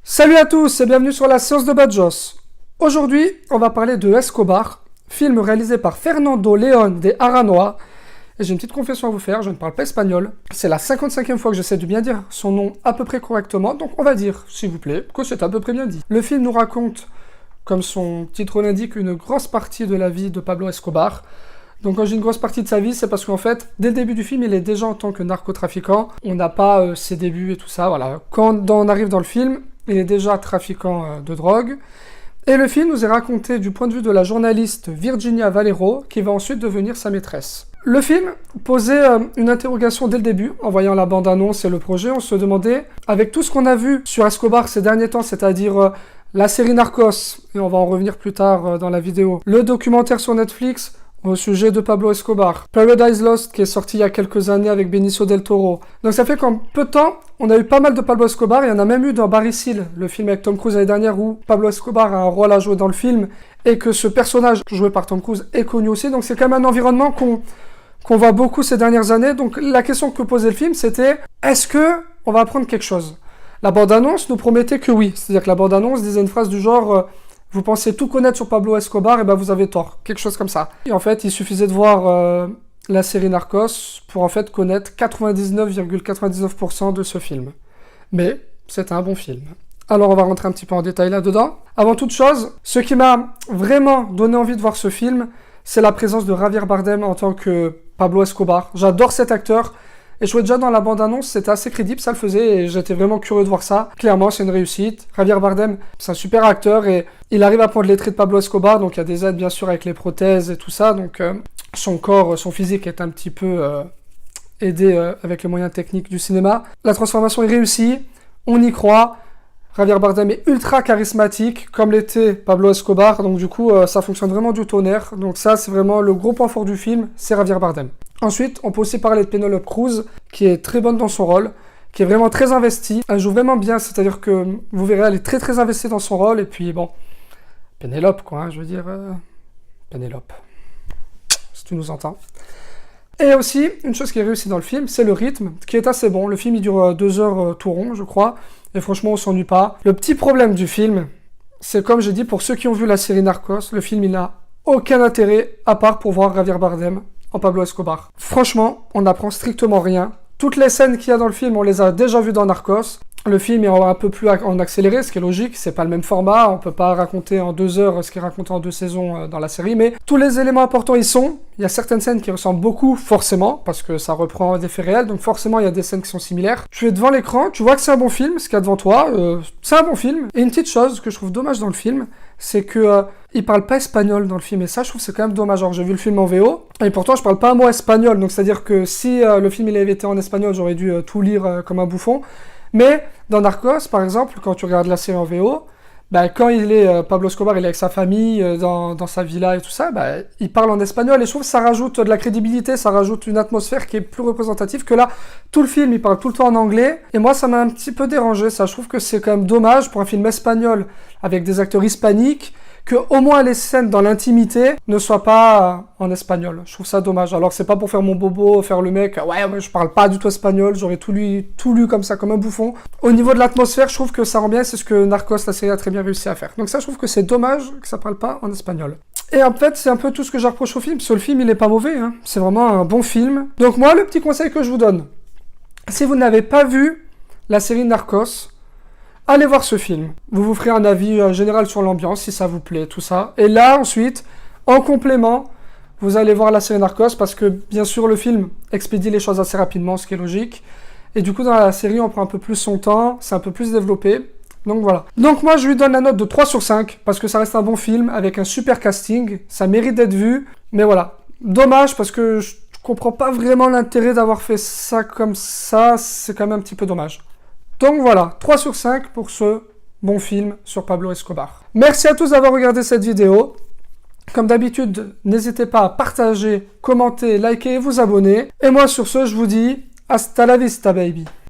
Salut à tous et bienvenue sur la séance de Badjos. Aujourd'hui, on va parler de Escobar, film réalisé par Fernando León de Aranoa. Et j'ai une petite confession à vous faire, je ne parle pas espagnol. C'est la 55e fois que j'essaie de bien dire son nom à peu près correctement, donc on va dire, s'il vous plaît, que c'est à peu près bien dit. Le film nous raconte, comme son titre l'indique, une grosse partie de la vie de Pablo Escobar. Donc quand j'ai une grosse partie de sa vie, c'est parce qu'en fait, dès le début du film, il est déjà en tant que narcotrafiquant. On n'a pas ses débuts et tout ça, voilà. Quand on arrive dans le film, il est déjà trafiquant de drogue. Et le film nous est raconté du point de vue de la journaliste Virginia Valero, qui va ensuite devenir sa maîtresse. Le film posait une interrogation dès le début. En voyant la bande-annonce et le projet, on se demandait, avec tout ce qu'on a vu sur Escobar ces derniers temps, c'est-à-dire la série Narcos, et on va en revenir plus tard dans la vidéo, le documentaire sur Netflix au sujet de Pablo Escobar, Paradise Lost qui est sorti il y a quelques années avec Benicio del Toro. Donc ça fait qu'en peu de temps, on a eu pas mal de Pablo Escobar, il y en a même eu dans Barry Seal, le film avec Tom Cruise l'année dernière où Pablo Escobar a un rôle à jouer dans le film et que ce personnage joué par Tom Cruise est connu aussi, donc c'est quand même un environnement qu'on voit beaucoup ces dernières années. Donc la question que posait le film c'était, est-ce que on va apprendre quelque chose? La bande-annonce nous promettait que oui, c'est-à-dire que la bande-annonce disait une phrase du genre vous pensez tout connaître sur Pablo Escobar, et ben vous avez tort. Quelque chose comme ça. Et en fait, il suffisait de voir la série Narcos pour en fait connaître 99,99% de ce film. Mais c'est un bon film. Alors on va rentrer un petit peu en détail là-dedans. Avant toute chose, ce qui m'a vraiment donné envie de voir ce film, c'est la présence de Javier Bardem en tant que Pablo Escobar. J'adore cet acteur. Et je trouvais déjà dans la bande-annonce, c'était assez crédible, ça le faisait, et j'étais vraiment curieux de voir ça. Clairement, c'est une réussite. Javier Bardem, c'est un super acteur, et il arrive à prendre les traits de Pablo Escobar, donc il y a des aides bien sûr avec les prothèses et tout ça, donc son corps, son physique est un petit peu aidé avec les moyens techniques du cinéma. La transformation est réussie, on y croit. Javier Bardem est ultra charismatique, comme l'était Pablo Escobar, donc du coup, ça fonctionne vraiment du tonnerre. Donc ça, c'est vraiment le gros point fort du film, c'est Javier Bardem. Ensuite, on peut aussi parler de Penélope Cruz, qui est très bonne dans son rôle, qui est vraiment très investie. Elle joue vraiment bien, c'est-à-dire que, vous verrez, elle est très très investie dans son rôle, et puis bon, Pénélope quoi, hein, je veux dire, Pénélope, si tu nous entends. Et aussi, une chose qui est réussie dans le film, c'est le rythme, qui est assez bon. Le film, il dure 2 heures tout rond, je crois, et franchement, on s'ennuie pas. Le petit problème du film, c'est comme j'ai dit, pour ceux qui ont vu la série Narcos, le film, il n'a aucun intérêt, à part pour voir Javier Bardem en Pablo Escobar. Franchement, on n'apprend strictement rien. Toutes les scènes qu'il y a dans le film, on les a déjà vues dans Narcos. Le film est un peu plus en accéléré, ce qui est logique, c'est pas le même format, on peut pas raconter en 2 heures ce qui est raconté en 2 saisons dans la série, mais tous les éléments importants y sont. Il y a certaines scènes qui ressemblent beaucoup, forcément, parce que ça reprend des faits réels, donc forcément il y a des scènes qui sont similaires. Tu es devant l'écran, tu vois que c'est un bon film, ce qu'il y a devant toi, c'est un bon film. Et une petite chose que je trouve dommage dans le film, c'est que il parle pas espagnol dans le film, et ça je trouve c'est quand même dommage. Alors j'ai vu le film en VO, et pourtant je parle pas un mot espagnol, donc c'est à dire que si le film il avait été en espagnol, j'aurais dû tout lire comme un bouffon. Mais dans Narcos, par exemple, quand tu regardes la série en VO, bah, quand il est Pablo Escobar, il est avec sa famille dans sa villa et tout ça, bah, il parle en espagnol, et je trouve que ça rajoute de la crédibilité, ça rajoute une atmosphère qui est plus représentative que là. Tout le film, il parle tout le temps en anglais, et moi ça m'a un petit peu dérangé, ça. Je trouve que c'est quand même dommage pour un film espagnol avec des acteurs hispaniques, que au moins les scènes dans l'intimité ne soient pas en espagnol. Je trouve ça dommage. Alors c'est pas pour faire mon bobo, faire le mec, ouais, moi je parle pas du tout espagnol, j'aurais tout lu comme ça, comme un bouffon. Au niveau de l'atmosphère, je trouve que ça rend bien, c'est ce que Narcos, la série, a très bien réussi à faire. Donc ça, je trouve que c'est dommage que ça parle pas en espagnol. Et en fait, c'est un peu tout ce que je reproche au film, parce que le film, il est pas mauvais, hein. C'est vraiment un bon film. Donc moi, le petit conseil que je vous donne, si vous n'avez pas vu la série Narcos, allez voir ce film. Vous vous ferez un avis général sur l'ambiance, si ça vous plaît, tout ça. Et là, ensuite, en complément, vous allez voir la série Narcos, parce que, bien sûr, le film expédie les choses assez rapidement, ce qui est logique. Et du coup, dans la série, on prend un peu plus son temps, c'est un peu plus développé. Donc voilà. Donc moi, je lui donne la note de 3 sur 5, parce que ça reste un bon film, avec un super casting. Ça mérite d'être vu. Mais voilà. Dommage, parce que je comprends pas vraiment l'intérêt d'avoir fait ça comme ça. C'est quand même un petit peu dommage. Donc voilà, 3 sur 5 pour ce bon film sur Pablo Escobar. Merci à tous d'avoir regardé cette vidéo. Comme d'habitude, n'hésitez pas à partager, commenter, liker et vous abonner. Et moi sur ce, je vous dis hasta la vista baby.